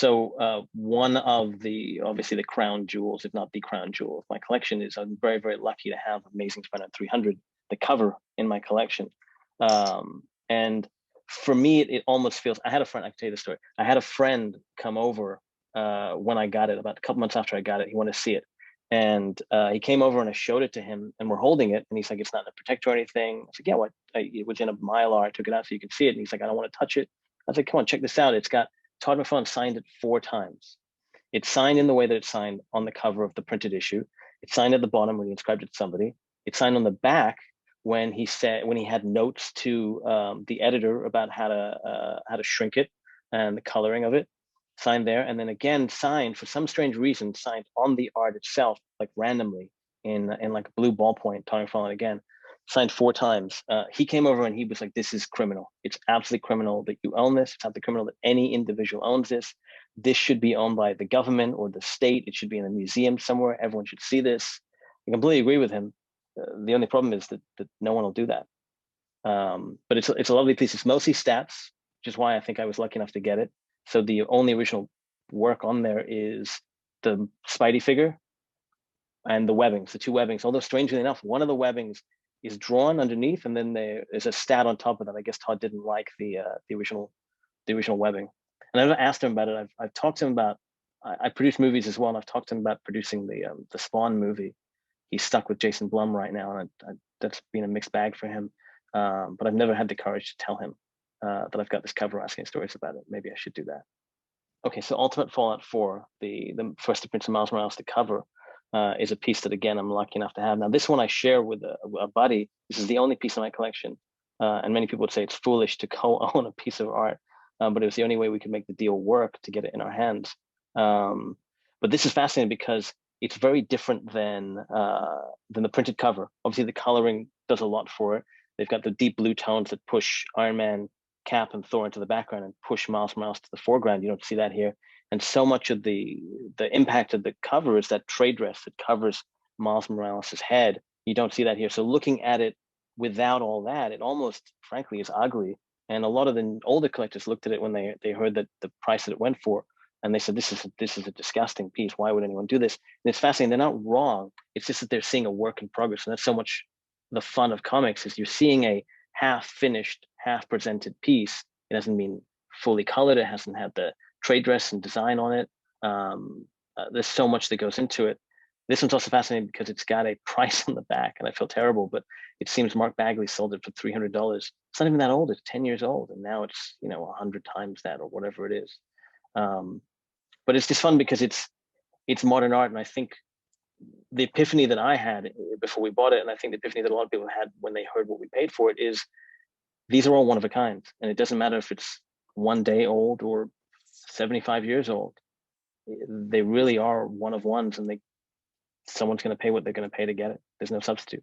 One of the, obviously the crown jewels, if not the crown jewel of my collection, is I'm very, very lucky to have Amazing Spider-Man 300, the cover in my collection. And for me, it almost feels, I had a friend, I can tell you the story. I had a friend come over when I got it, about a couple months after I got it. He wanted to see it. And he came over and I showed it to him and we're holding it. And he's like, it's not in a protector or anything. I was like, yeah, what? It was in a Mylar. I took it out so you could see it. And he's like, I don't want to touch it. I was like, come on, check this out. It's got, Todd McFarlane signed it 4 times. It's signed in the way that it's signed on the cover of the printed issue. It's signed at the bottom when he inscribed it to somebody. It's signed on the back when he had notes to the editor about how to shrink it and the coloring of it. Signed there, and then again signed for some strange reason, signed on the art itself, like randomly in like a blue ballpoint. Todd McFarlane again, signed 4 times. He came over and he was like, "This is criminal. It's absolutely criminal that you own this. It's absolutely criminal that any individual owns this. This should be owned by the government or the state. It should be in a museum somewhere. Everyone should see this." I completely agree with him. The only problem is that no one will do that. But it's a lovely piece. It's mostly stats, which is why I think I was lucky enough to get it. So the only original work on there is the Spidey figure and the webbings, the 2 webbings. Although strangely enough, one of the webbings is drawn underneath, and then there is a stat on top of that. I guess Todd didn't like the original webbing. And I've asked him about it. I've talked to him about. I produce movies as well, and I've talked to him about producing the Spawn movie. He's stuck with Jason Blum right now, and that's been a mixed bag for him. But I've never had the courage to tell him that I've got this cover asking stories about it. Maybe I should do that. Okay, so Ultimate Fallout 4, the first appearance of Miles Morales, the cover is a piece that, again, I'm lucky enough to have. Now, this one I share with a buddy. This is the only piece in my collection. And many people would say it's foolish to co-own a piece of art, but it was the only way we could make the deal work to get it in our hands. But this is fascinating because it's very different than the printed cover. Obviously, the coloring does a lot for it. They've got the deep blue tones that push Iron Man, Cap, and Thor into the background and push Miles Morales to the foreground. You don't see that here. And so much of the impact of the cover is that trade dress that covers Miles Morales' head. You don't see that here. So looking at it without all that, it almost, frankly, is ugly. And a lot of the older collectors looked at it when they heard that the price that it went for, and they said, this is a disgusting piece. Why would anyone do this? And it's fascinating. They're not wrong. It's just that they're seeing a work in progress. And that's so much the fun of comics, is you're seeing a half finished, half presented piece. It hasn't been fully colored. It hasn't had the trade dress and design on it. There's so much that goes into it. This one's also fascinating because it's got a price on the back, and I feel terrible, but it seems Mark Bagley sold it for $300. It's not even that old. It's 10 years old, and now it's 100 times that or whatever it is. But it's just fun because it's modern art, and I think the epiphany that I had before we bought it, and I think the epiphany that a lot of people had when they heard what we paid for it, is these are all one of a kind, and it doesn't matter if it's 1 day old or 75 years old. They really are one of ones, and someone's going to pay what they're going to pay to get it. There's no substitute.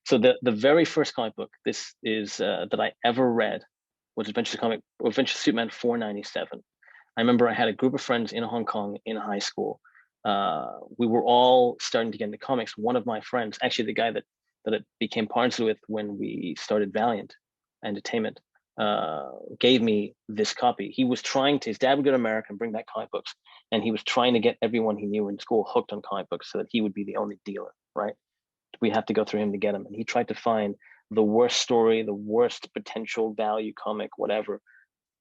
So the very first comic book this is that I ever read was Adventure Superman 497. I remember I had a group of friends in Hong Kong in high school. We were all starting to get into comics. One of my friends, actually the guy that it became partners with when we started Valiant Entertainment, gave me this copy. He was his dad would go to America and bring back comic books, and he was trying to get everyone he knew in school hooked on comic books so that he would be the only dealer, right? We have to go through him to get him. And he tried to find the worst story, the worst potential value comic, whatever,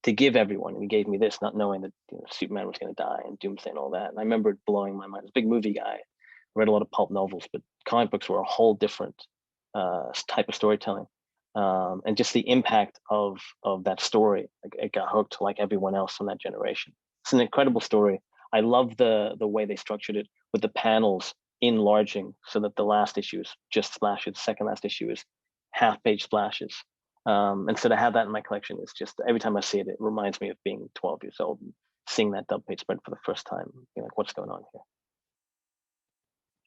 to give everyone. And he gave me this, not knowing that Superman was going to die and Doomsday and all that. And I remember it blowing my mind. I was a big movie guy. I read a lot of pulp novels, but comic books were a whole different type of storytelling. And just the impact of that story, it got hooked like everyone else from that generation. It's an incredible story. I love the way they structured it with the panels enlarging so that the last issue is just splashes. The second last issue is half-page splashes. And so to have that in my collection is just, every time I see it, it reminds me of being 12 years old and seeing that double page spread for the first time. Like, what's going on here?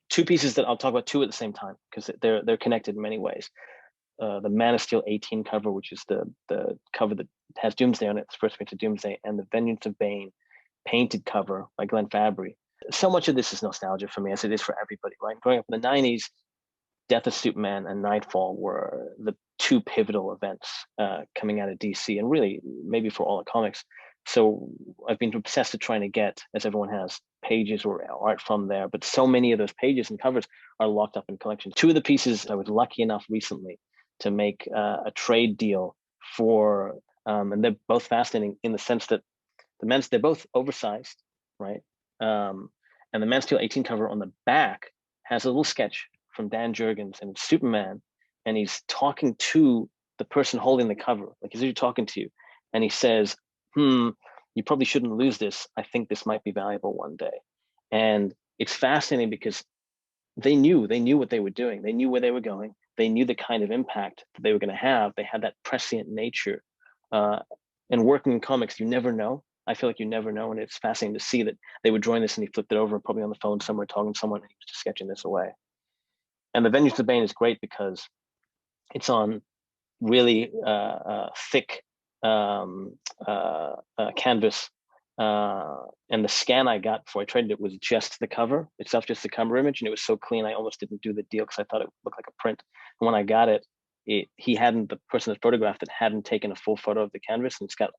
2 pieces that I'll talk about 2 at the same time because they're connected in many ways. The Man of Steel 18 cover, which is the cover that has Doomsday on it, it's first appearance of Doomsday, and the Vengeance of Bane painted cover by Glenn Fabry. So much of this is nostalgia for me, as it is for everybody, right? Growing up in the 90s, Death of Superman and Nightfall were the 2 pivotal events coming out of DC, and really maybe for all the comics. So I've been obsessed with trying to get, as everyone has, pages or art from there. But so many of those pages and covers are locked up in collections. Two of the pieces I was lucky enough recently to make a trade deal for, and they're both fascinating in the sense that they're both oversized, right? And the Man Steel 18 cover on the back has a little sketch from Dan Jurgens, and it's Superman, and he's talking to the person holding the cover, like he's talking to you, and he says, you probably shouldn't lose this. I think this might be valuable one day. And it's fascinating because they knew what they were doing. They knew where they were going. They knew the kind of impact that they were going to have. They had that prescient nature. Uh, and working in comics, you never know. I feel like you never know. And it's fascinating to see that they were drawing this and he flipped it over, probably on the phone somewhere, talking to someone, and he was just sketching this away. And the Vengeance of Bane is great because it's on really thick canvas. And the scan I got before I traded it was just the cover itself, just the cover image. And it was so clean, I almost didn't do the deal because I thought it looked like a print. And when I got it, the person that photographed it hadn't taken a full photo of the canvas. And it's got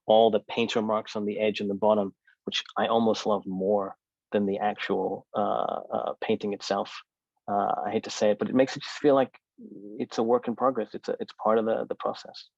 all the painter marks on the edge and the bottom, which I almost love more than the actual painting itself. I hate to say it, but it makes it just feel like it's a work in progress. It's part of the process.